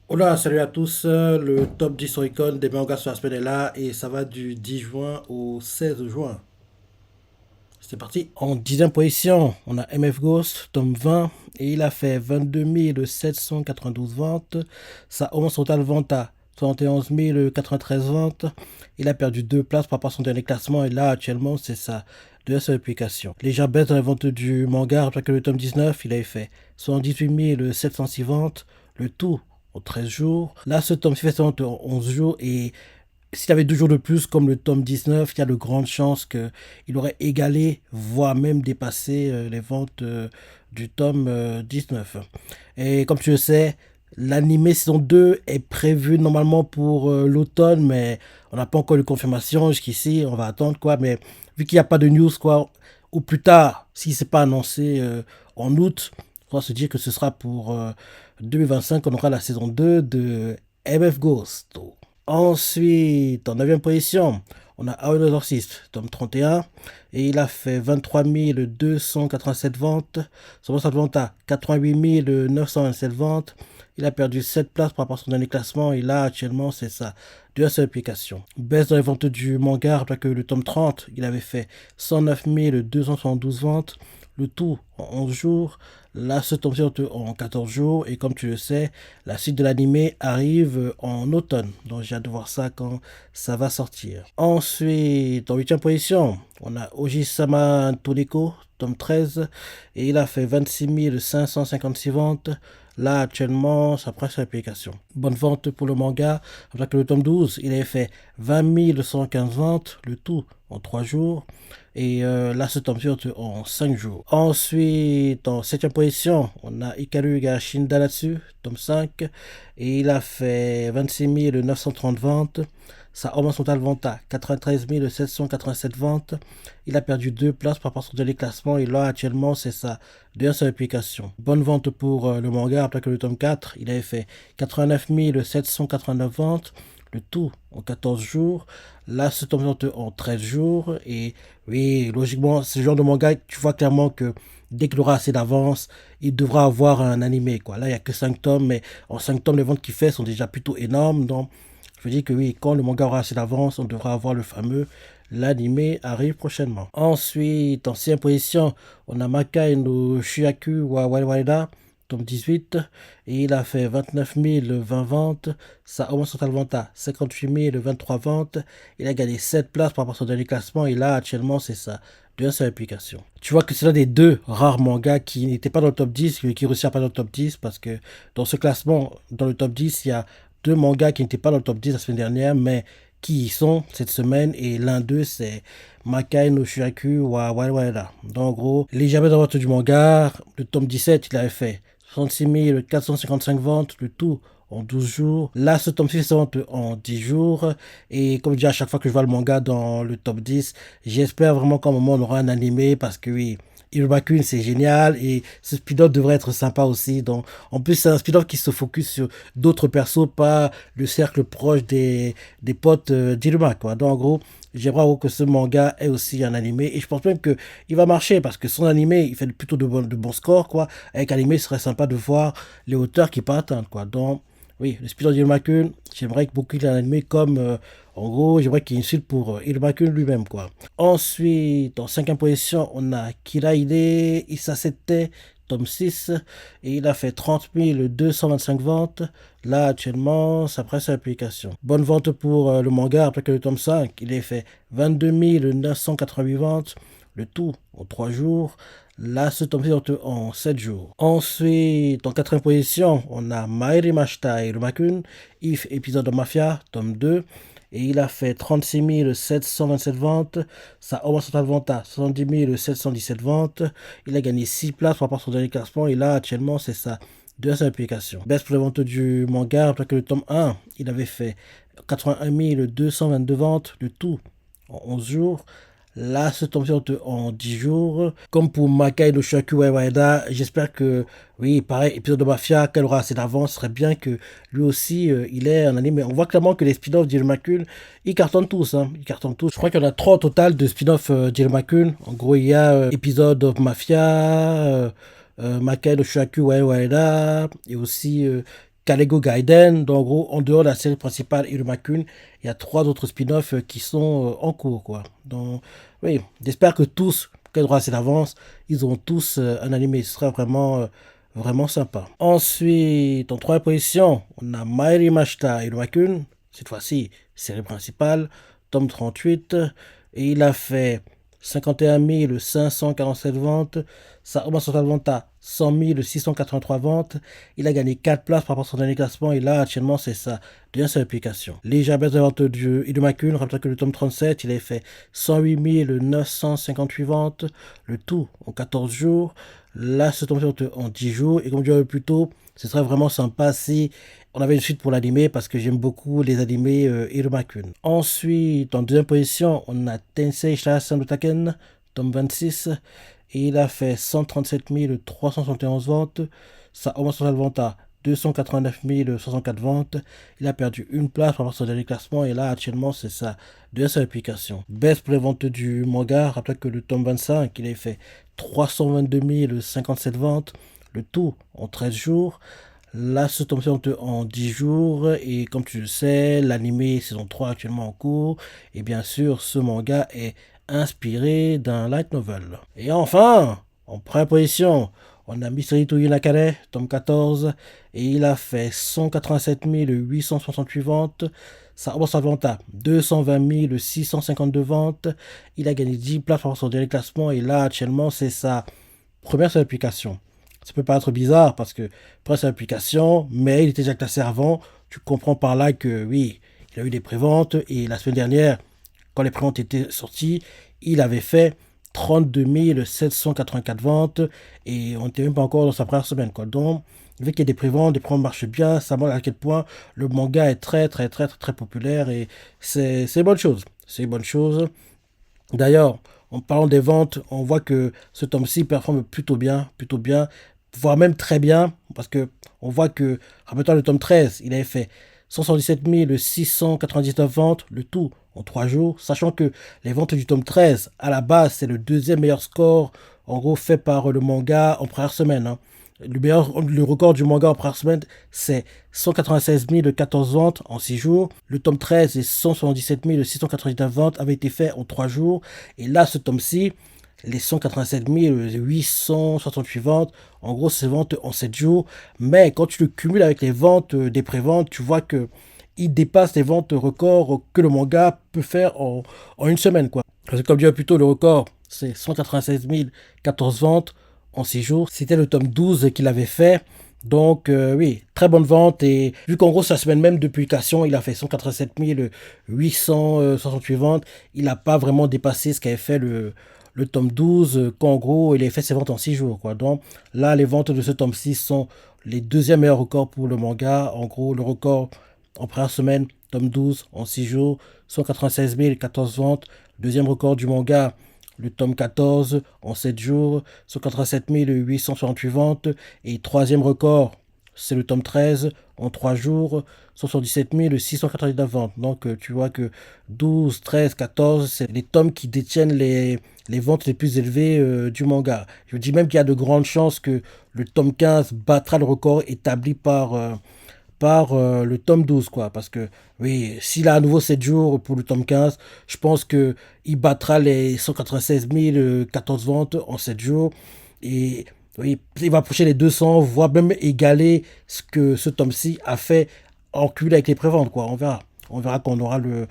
Hola, salut à tous. Le top 10 Oricon des mangas sur la semaine est là et ça va du 10 juin au 16 juin. C'est parti. En 10e position, on a MF Ghost, tome 20, et il a fait 22 792 ventes. Sa avance totale vente à 71 093 ventes. Il a perdu 2 places par rapport à son dernier classement et là actuellement c'est sa deuxième seule publication. Légère baisse dans la vente du manga, après que le tome 19 il avait fait 78 706 ventes, le tout en 13 jours. Là ce tome 6 fait seulement en 11 jours et s'il avait 2 jours de plus, comme le tome 19, il y a de grandes chances qu'il aurait égalé, voire même dépassé les ventes du tome 19. Et comme tu le sais, l'animé saison 2 est prévu normalement pour l'automne, mais on n'a pas encore eu de confirmation jusqu'ici, on va attendre quoi. Mais vu qu'il n'y a pas de news, quoi, ou plus tard, si c'est pas annoncé en août, on va se dire que ce sera pour 2025 qu'on aura la saison 2 de MF Ghost. Ensuite, en 9e position, on a Aoi no Exorcist, tome 31, et il a fait 23 287 ventes, son de vente à 88 927 ventes. Il a perdu 7 places par rapport à son dernier classement, et là, actuellement, c'est sa deuxième seule application. Baisse dans les ventes du manga, alors que le tome 30, il avait fait 109 272 ventes, le tout en 11 jours. Là, ce tome en 14 jours. Et comme tu le sais, la suite de l'animé arrive en automne. Donc j'ai hâte de voir ça quand ça va sortir. Ensuite, en 8e position, on a Oji-sama Todeko, tome 13. Et il a fait 26 556 ventes. Là, actuellement, ça presse l'application. Bonne vente pour le manga. Avec le tome 12, il avait fait 20 115 ventes, le tout en 3 jours. Et là, ce tome en 5 jours. Ensuite, en 7e position, on a Hikaru ga Shindaratsu, tome 5. Et il a fait 26 930 ventes. Sa avance totale vente à 93 787 ventes. Il a perdu 2 places par rapport à son dernier classement. Et là, actuellement, c'est sa deuxième seule application. Bonne vente pour le manga, après que le tome 4, il avait fait 89 789 ventes. Le tout en 14 jours. Là, ce tome en 13 jours. Et oui, logiquement, ce genre de manga, tu vois clairement que dès qu'il aura assez d'avance, il devra avoir un animé, quoi. Là, il n'y a que 5 tomes, mais en 5 tomes, les ventes qu'il fait sont déjà plutôt énormes. Donc, je dis que oui, quand le manga aura assez d'avance, on devra avoir le fameux l'animé arrive prochainement. Ensuite, en 6e position, on a Makai no Shuyaku wa Waiwaida, tome 18, et il a fait 29 020 ventes. Sa avance totale vente à 58 023 ventes. Il a gagné 7 places par rapport à son dernier classement, et là, actuellement, c'est ça de seule application. Tu vois que c'est l'un des deux rares mangas qui n'étaient pas dans le top 10, qui réussit à pas dans le top 10, parce que dans ce classement, dans le top 10, il y a deux mangas qui n'étaient pas dans le top 10 la semaine dernière, mais qui y sont cette semaine, et l'un d'eux, c'est Makai no Shuraku wa Waiwaira. Donc, en gros, les jamais dans du manga, le tome 17, il avait fait 66 455 ventes, le tout en 12 jours. Là, ce tome 6 se vend en 10 jours. Et comme je dis à chaque fois que je vois le manga dans le top 10, j'espère vraiment qu'à un moment on aura un animé parce que oui, Irumakun c'est génial et ce spin-off devrait être sympa aussi. Donc, en plus, c'est un spin-off qui se focus sur d'autres persos, pas le cercle proche des potes d'Iruma, quoi. Donc, en gros, j'aimerais que ce manga ait aussi un animé et je pense même que il va marcher parce que son animé, il fait plutôt de bons scores, quoi. Avec animé, ce serait sympa de voir les hauteurs qu'il peut atteindre, quoi. Donc, oui, le Spider d'Ilmakun, j'aimerais que beaucoup qu'il ait un animé comme, en gros, j'aimerais qu'il y ait une suite pour Ilmakun lui-même, quoi. Ensuite, en 5e position, on a Kiraide Isasete, tome 6, et il a fait 30 225 ventes. Là, actuellement, ça presse l'application. Bonne vente pour le manga, après que le tome 5, il a fait 22 988 ventes, le tout en 3 jours. Là, ce tome en 7 jours. Ensuite, en 4e position, on a Mairi Mashita Irumakun, If épisode de Mafia, tome 2. Et il a fait 36 727 ventes. Sa avance totale vente à 70 717 ventes. Il a gagné 6 places par rapport à son dernier classement. Et là, actuellement, c'est sa deuxième application. Baisse pour la vente du manga, après que le tome 1, il avait fait 81 222 ventes, le tout en 11 jours. Là, ce tome en 10 jours. Comme pour Makai no Shaku Waida, j'espère que, oui, pareil, épisode de Mafia, qu'elle aura assez d'avance, ce serait bien que lui aussi, il ait un anime. On voit clairement que les spin-offs d'Irmakun, ils cartonnent tous, hein. Ils cartonnent tous. Je crois qu'il y en a 3 au total de spin-offs d'Irmakun. En gros, il y a épisode of Mafia, Makai no Shaku Waida, et aussi Kalego Gaiden. Donc en gros, en dehors de la série principale Iruma-kun, il y a 3 autres spin-offs qui sont en cours, quoi. Donc oui, j'espère que tous, quel droit c'est d'avance, ils auront tous un animé. Ce sera vraiment sympa. Ensuite, en troisième position, on a Mairi Mashita Iruma-kun. Cette fois-ci, série principale, tome 38. Et il a fait 51 547 ventes. Sa remonte totale vente à 100 683 ventes. Il a gagné 4 places par rapport à son dernier classement. Et là, actuellement, c'est sa deuxième seule application. Légère baisse de vente du Iruma-kun. Rappelez que le tome 37, il avait fait 108 958 ventes. Le tout en 14 jours. Là, ce tome en 10 jours. Et comme je disais plus tôt, ce serait vraiment sympa si on avait une suite pour l'animé parce que j'aime beaucoup les animés Iruma-kun. Ensuite, en deuxième position, on a Tensei Shirasan Taken, tome 26. Et il a fait 137 371 ventes. Sa augmente totale vente à 289 64 ventes. Il a perdu une place par rapport à son dernier classement. Et là, actuellement, c'est sa deuxième application. Baisse pour les ventes du manga. Rappelez que le tome 25, il a fait 322 057 ventes. Le tout en 13 jours. Là, ce tome en 10 jours. Et comme tu le sais, l'anime saison 3 actuellement en cours. Et bien sûr, ce manga est inspiré d'un light novel. Et enfin, en première position, on a Mystery to Yunakare, tome 14. Et il a fait 187 868 ventes. Ça remonte sa vente à 220 652 ventes. Il a gagné 10 places par son dernier classement. Et là, actuellement, c'est sa première seule application. Ça peut paraître bizarre parce que après cette application, mais il était déjà classé avant. Tu comprends par là que oui, il a eu des préventes et la semaine dernière, quand les préventes étaient sorties, il avait fait 32 784 ventes et on n'était même pas encore dans sa première semaine, quoi. Donc, vu qu'il y a des préventes marchent bien, ça montre à quel point le manga est très populaire et c'est une bonne chose. C'est une bonne chose. D'ailleurs, en parlant des ventes, on voit que ce tome-ci performe plutôt bien, voire même très bien, parce que on voit que, rappelle-toi, le tome 13, il avait fait 177 699 ventes, le tout en 3 jours, sachant que les ventes du tome 13, à la base, c'est le deuxième meilleur score, en gros, fait par le manga en première semaine, hein. Le record du manga en première semaine, c'est 196 014 ventes en 6 jours. Le tome 13 et 177 699 ventes avaient été faits en 3 jours. Et là, ce tome-ci, les 187 868 ventes, en gros, c'est ventes en 7 jours. Mais quand tu le cumules avec les ventes des préventes, tu vois que il dépasse les ventes records que le manga peut faire en une semaine, quoi. Parce que comme je disais plus tôt, le record, c'est 196 014 ventes en 6 jours. C'était le tome 12 qu'il avait fait. Donc oui, très bonne vente. Et vu qu'en gros, sa semaine même de publication, il a fait 187 868 ventes. Il n'a pas vraiment dépassé ce qu'avait fait le tome 12, qu'en gros, il a fait ses ventes en 6 jours, quoi. Donc là, les ventes de ce tome 6 sont les deuxièmes meilleurs records pour le manga. En gros, le record en première semaine, tome 12 en 6 jours, 196 014 ventes. Deuxième record du manga, le tome 14 en 7 jours, 187 868 ventes. Et troisième record, c'est le tome 13 en 3 jours, 177 689 ventes. Donc tu vois que 12, 13, 14, c'est les tomes qui détiennent les ventes les plus élevées du manga. Je dis même qu'il y a de grandes chances que le tome 15 battra le record établi par le tome 12, quoi. Parce que, oui, s'il a à nouveau 7 jours pour le tome 15, je pense qu'il battra les 196 014 ventes en 7 jours. Et oui, il va approcher les 200, voire même égaler ce que ce tome-ci a fait en cumul avec les préventes, quoi. On verra. On verra quand on aura le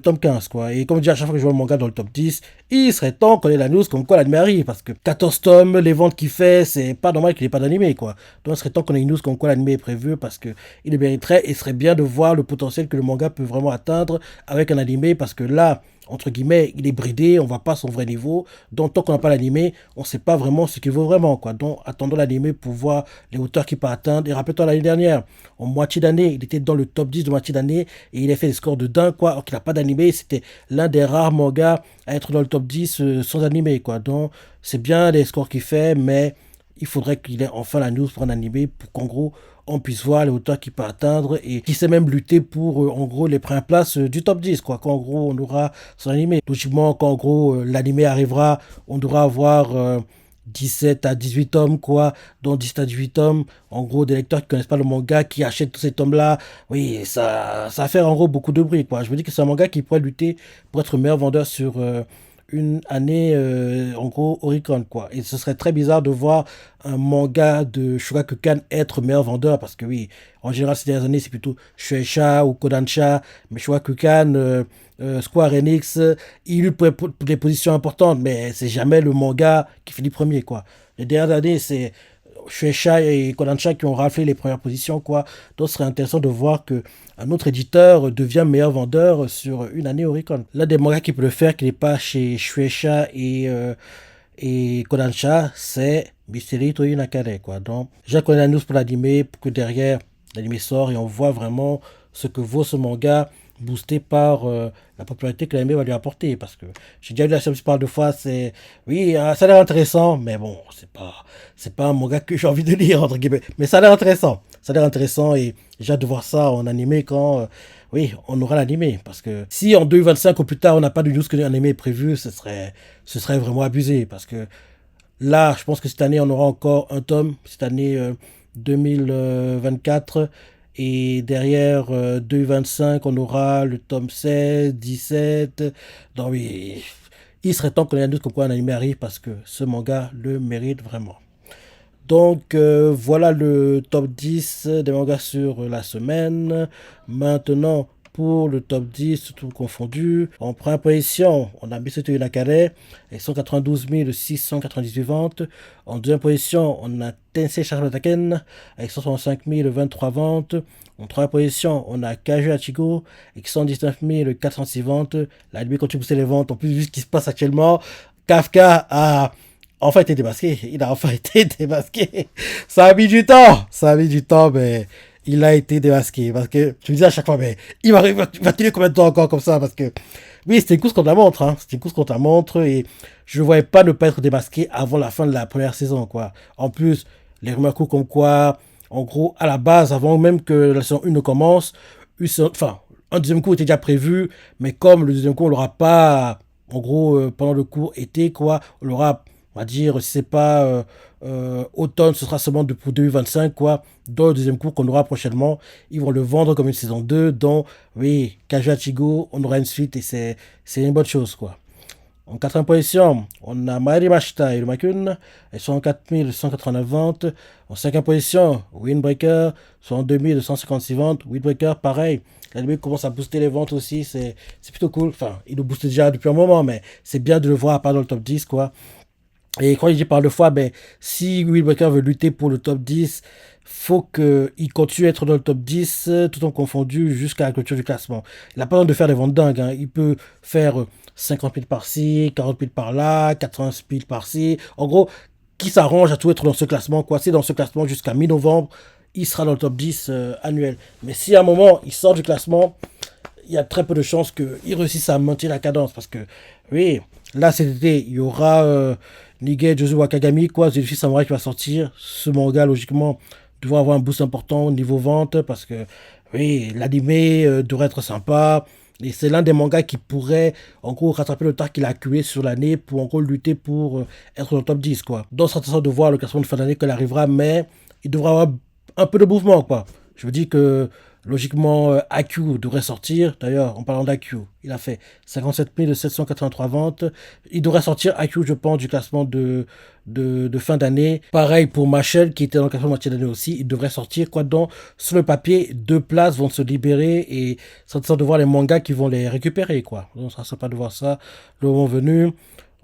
tome 15, quoi. Et comme je dis, à chaque fois que je vois le manga dans le top 10, il serait temps qu'on ait la news comme quoi l'anime arrive. Parce que 14 tomes, les ventes qu'il fait, c'est pas normal qu'il n'ait pas d'anime, quoi. Donc il serait temps qu'on ait une news comme quoi l'anime est prévu parce que il le mériterait et serait bien de voir le potentiel que le manga peut vraiment atteindre avec un anime. Parce que là, entre guillemets, il est bridé, on voit pas son vrai niveau. Donc tant qu'on n'a pas l'animé, on sait pas vraiment ce qu'il vaut vraiment, quoi. Donc attendons l'animé pour voir les hauteurs qu'il peut atteindre. Et rappelle-toi l'année dernière, en moitié d'année, il était dans le top 10 de moitié d'année et il a fait des scores de dingue, quoi. Alors qu'il n'a pas d'animé, c'était l'un des rares mangas à être dans le top 10 sans animé, quoi. Donc c'est bien les scores qu'il fait, mais il faudrait qu'il ait enfin la news pour un animé pour qu'en gros on puisse voir les hauteurs qu'il peut atteindre et qui sait même lutter pour en gros les premières places du top 10, quoi. Qu'en gros on aura son animé. Logiquement, quand en gros l'animé arrivera, on devra avoir 17 à 18 tomes, quoi, dont 17 à 18 tomes. En gros, des lecteurs qui connaissent pas le manga, qui achètent tous ces tomes-là. Oui, ça fait en gros beaucoup de bruit, quoi. Je me dis que c'est un manga qui pourrait lutter pour être meilleur vendeur sur une année, en gros, Oricon, quoi. Et ce serait très bizarre de voir un manga de Shogakukan être meilleur vendeur, parce que oui, en général, ces dernières années, c'est plutôt Shueisha ou Kodansha, mais Shogakukan, Square Enix, il lutte pour des positions importantes, mais c'est jamais le manga qui finit premier, quoi. Les dernières années, c'est Shueisha et Kodansha qui ont raflé les premières positions, quoi. Donc, ce serait intéressant de voir que un autre éditeur devient meilleur vendeur sur une année Oricon. L'un des mangas qui peut le faire, qui n'est pas chez Shueisha et Kodansha, c'est Mystery Toyo Nakare, quoi. Donc, j'ai connu la news pour l'anime, pour que derrière, l'anime sort et on voit vraiment ce que vaut ce manga boosté par la popularité que l'anime va lui apporter. Parce que j'ai déjà eu la chance de parler de fois, c'est... Oui, ça a l'air intéressant, mais bon, c'est pas un manga que j'ai envie de lire, entre guillemets. Mais ça a l'air intéressant. Ça a l'air intéressant et j'ai hâte de voir ça en animé quand... oui, on aura l'animé. Parce que si en 2025 ou plus tard, on n'a pas de news que l'animé est prévu, ce serait vraiment abusé. Parce que là, je pense que cette année, on aura encore un tome. Cette année 2024. Et derrière 2025, on aura le tome 16, 17. Donc oui, il serait temps qu'on ait un doute comme quoi un anime arrive parce que ce manga le mérite vraiment. Donc voilà le top 10 des mangas sur la semaine. Maintenant, pour le top 10, tout confondu, en première position, on a Miseto Nakare avec 192 698 ventes. En deuxième position, on a Tensei Charlottaken avec 165 023 ventes. En troisième position, on a Kaju Hachigo avec 119 406 ventes. L'anime continue de pousser les ventes. En plus, vu ce qui se passe actuellement, Kafka a enfin été démasqué. Il a enfin été démasqué. Ça a mis du temps. Ça a mis du temps, mais il a été démasqué. Parce que je me disais à chaque fois, mais il va tenir combien de temps encore comme ça? Parce que oui, c'était une course contre la montre. Hein. C'était une course contre la montre et je ne voyais pas ne pas être démasqué avant la fin de la première saison, quoi. En plus, les rumeurs courent comme quoi, en gros, à la base, avant même que la saison 1 ne commence, enfin, un deuxième cours était déjà prévu, mais comme le deuxième cours, on l'aura pas, en gros, pendant le cours été, quoi, on l'aura, on va dire, si c'est pas automne, ce sera seulement pour 2025, quoi. Dans le deuxième cours qu'on aura prochainement, ils vont le vendre comme une saison 2, dont, oui, Kajachigo, on aura une suite et c'est une bonne chose, quoi. En quatrième position, on a Maeri Mashita et le Makun, elles sont en 4189 ventes. En cinquième position, Windbreaker, sont en 2156 ventes. Windbreaker, pareil, l'anime commence à booster les ventes aussi, c'est plutôt cool. Enfin, il nous booste déjà depuis un moment, mais c'est bien de le voir à part dans le top 10, quoi. Et quand je dis par deux fois, ben, si Will Breaker veut lutter pour le top 10, faut qu'il continue à être dans le top 10, tout en confondu, jusqu'à la clôture du classement. Il n'a pas besoin de faire des ventes dingues. Hein. Il peut faire 50 000 par-ci, 40 000 par-là, 80 000 par-ci. En gros, qui s'arrange à tout être dans ce classement, quoi. C'est dans ce classement jusqu'à mi-novembre, il sera dans le top 10 annuel. Mais si à un moment, il sort du classement, il y a très peu de chances qu'il réussisse à maintenir la cadence. Parce que, oui, là, cet été, il y aura Nige Jozu Wakagami, quoi, The Luffy Samurai qui va sortir. Ce manga, logiquement, devrait avoir un boost important au niveau vente. Parce que, oui, l'animé devrait être sympa. Et c'est l'un des mangas qui pourrait, en gros, rattraper le tard qu'il a accumulé sur l'année pour, en gros, lutter pour être dans le top 10, quoi. Donc, c'est intéressant de voir le classement de fin d'année qu'elle arrivera, mais il devra avoir un peu de mouvement, quoi. Je me dis que logiquement, AQ devrait sortir. D'ailleurs, en parlant d'AQ, il a fait 57 783 ventes. Il devrait sortir AQ, je pense, du classement de fin d'année. Pareil pour Machel, qui était dans le classement de moitié d'année aussi. Il devrait sortir. Quoi donc, sur le papier, 2 places vont se libérer et c'est intéressant de voir les mangas qui vont les récupérer, quoi. Donc, ça sera pas de voir ça le moment venu.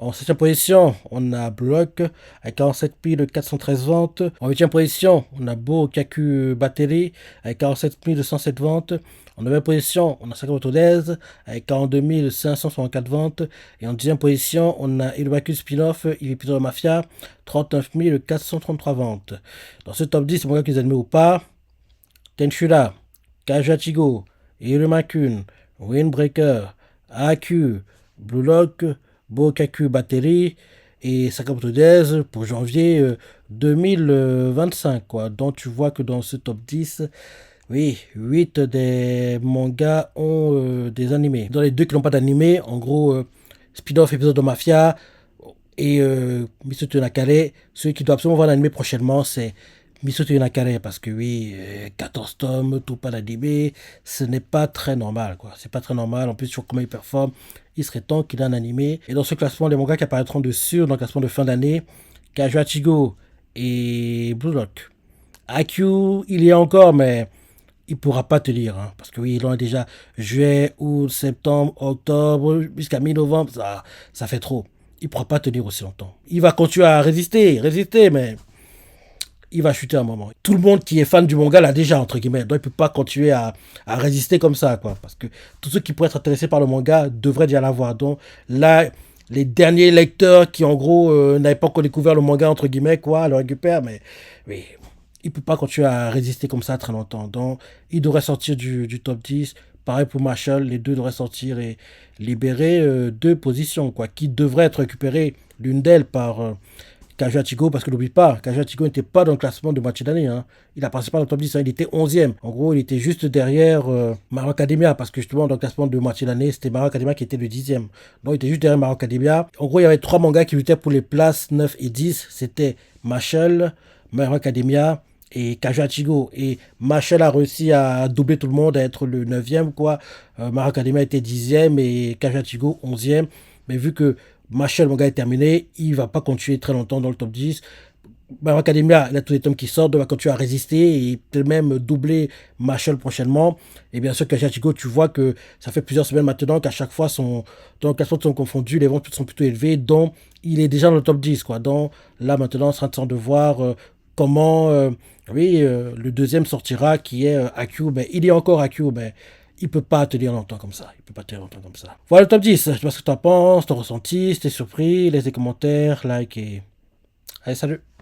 En 7e position, on a Block avec 47 413 ventes. En 8e position, on a Bo Kaku Battery avec 47 207 ventes. En 9e position, on a Sakamoto Days avec 42 564 ventes. Et en 10e position, on a Ilubaku Spin-off, Ilipito Mafia, 39 433 ventes. Dans ce top 10, c'est moi qui les admets ou pas. Tenshura, Kajachigo, Irumakun, Windbreaker, AQ, Blue Lock, Bokaku Battery et Sakamoto Days pour janvier 2025, quoi. Donc tu vois que dans ce top 10, oui, 8 des mangas ont des animés. Dans les deux qui n'ont pas d'animé, en gros, spin-off épisode de Mafia, Et Misoto Nakare, celui qui doit absolument voir l'anime prochainement, c'est Misoto Nakare, parce que oui, 14 tomes, tout pas d'anime, ce n'est pas très normal, quoi. C'est pas très normal. En plus, sur comment il performe, il serait temps qu'il ait un animé. Et dans ce classement, les mangas qui apparaîtront dessus, dans le classement de fin d'année, Kajuachigo et Blue Lock. AQ, il y a encore, mais il pourra pas te lire, hein, parce que oui, il en a déjà juillet, août, septembre, octobre, jusqu'à mi-novembre, ça fait trop. Il pourra pas tenir aussi longtemps. Il va continuer à résister, mais il va chuter un moment. Tout le monde qui est fan du manga l'a déjà, entre guillemets, donc il peut pas continuer à résister comme ça, quoi, parce que tous ceux qui pourraient être intéressés par le manga devraient déjà l'avoir. Donc là, les derniers lecteurs qui, en gros, n'avaient pas encore découvert le manga, entre guillemets, quoi, le récupèrent, mais oui, il peut pas continuer à résister comme ça très longtemps. Donc, il devrait sortir du top 10. Pareil pour Marshall, les deux devraient sortir et libérer deux positions, quoi, qui devraient être récupérées, l'une d'elles par Kajuachigo, parce que n'oublie pas, Kajuachigo n'était pas dans le classement de moitié d'année. Hein. Il a passé pas dans le top 10, hein, il était 11e. En gros, il était juste derrière Maro Academia, parce que justement, dans le classement de moitié d'année, c'était Maro Academia qui était le 10e. Donc, il était juste derrière Maro Academia. En gros, il y avait trois mangas qui luttaient pour les places 9 et 10. C'était Marshall, Maro Academia et Kajuachigo. Et Marshall a réussi à doubler tout le monde, à être le 9e, quoi. Maro Academia était 10e et Kajuachigo 11e. Mais vu que Marshall, mon gars, est terminé. Il va pas continuer très longtemps dans le top 10. Bah, Academia, il a tous les tomes qui sortent, donc il va continuer à résister et peut-être même doubler Marshall prochainement. Et bien sûr, Kajiachiko, tu vois que ça fait plusieurs semaines maintenant qu'à chaque fois, dans le classement sont confondus, les ventes sont plutôt élevées, donc il est déjà dans le top 10, quoi. Donc là, maintenant, on sera en train de voir comment le deuxième sortira, qui est AQ. Mais il est encore AQ, mais il peut pas tenir longtemps comme ça. Il peut pas tenir longtemps comme ça. Voilà le top 10. Je sais pas ce que tu en penses, ton ressenti, si t'es surpris, laisse des commentaires, like et... Allez, salut!